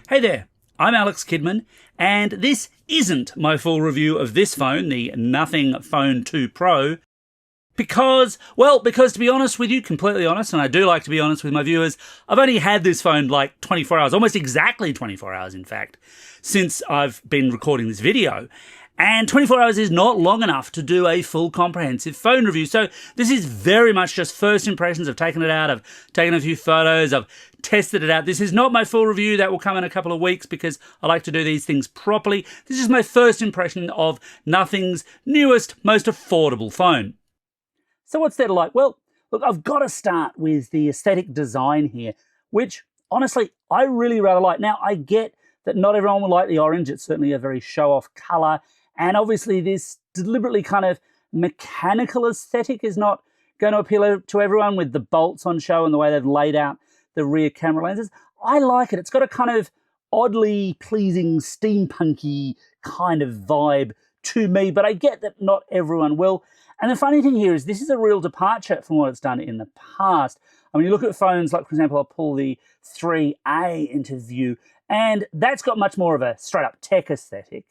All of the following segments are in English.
Hey there, I'm Alex Kidman, and this isn't my full review of this phone, the Nothing Phone 2 Pro, because to be honest with you, completely honest, and I do like to be honest with my viewers, I've only had this phone like 24 hours, almost exactly 24 hours in fact, since I've been recording this video. And 24 hours is not long enough to do a full comprehensive phone review. So this is very much just first impressions. I've taken it out, I've taken a few photos, I've tested it out. This is not my full review. That will come in a couple of weeks because I like to do these things properly. This is my first impression of Nothing's newest, most affordable phone. So what's there to like? Well, look, I've got to start with the aesthetic design here, which honestly, I really rather like. Now, I get that not everyone will like the orange. It's certainly a very show-off color. And obviously this deliberately kind of mechanical aesthetic is not going to appeal to everyone with the bolts on show and the way they've laid out the rear camera lenses. I like it. It's got a kind of oddly pleasing, steampunky kind of vibe to me, but I get that not everyone will. And the funny thing here is this is a real departure from what it's done in the past. I mean, you look at phones like, for example, I'll pull the 3A into view, and that's got much more of a straight-up tech aesthetic.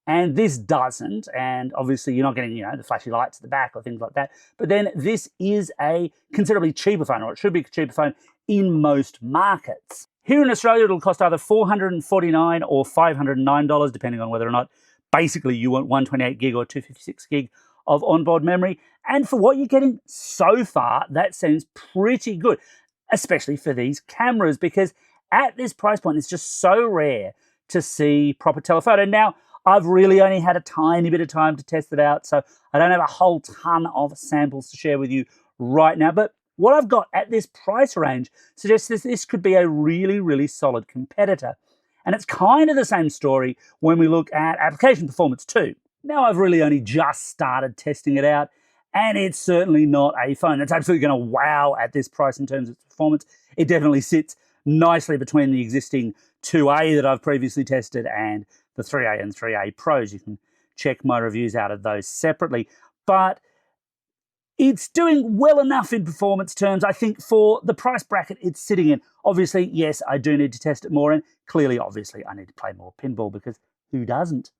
And this doesn't, and obviously you're not getting, the flashy lights at the back or things like that. But then this is a considerably cheaper phone, or it should be a cheaper phone in most markets. Here in Australia, it'll cost either $449 or $509, depending on whether or not basically you want 128 gig or 256 gig of onboard memory. And for what you're getting so far, that seems pretty good, especially for these cameras, because at this price point, it's just so rare to see proper telephoto. Now, I've really only had a tiny bit of time to test it out, so I don't have a whole ton of samples to share with you right now. But what I've got at this price range suggests this could be a really, really solid competitor. And it's kind of the same story when we look at application performance too. Now, I've really only just started testing it out, and it's certainly not a phone that's absolutely going to wow at this price in terms of performance. It definitely sits nicely between the existing 2A that I've previously tested and the 3A and 3A Pros. You can check my reviews out of those separately. But it's doing well enough in performance terms, I think, for the price bracket it's sitting in. Obviously, yes, I do need to test it more, and clearly, obviously, I need to play more pinball, because who doesn't?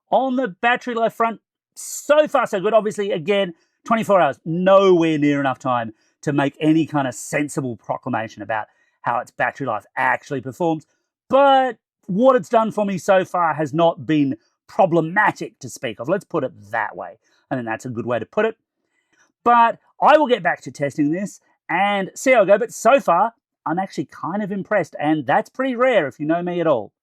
On the battery life front, so far so good. Obviously, again, 24 hours, nowhere near enough time to make any kind of sensible proclamation about how its battery life actually performs. But what it's done for me so far has not been problematic to speak of. Let's put it that way. I think that's a good way to put it. But I will get back to testing this and see how I go. But so far, I'm actually kind of impressed. And that's pretty rare if you know me at all.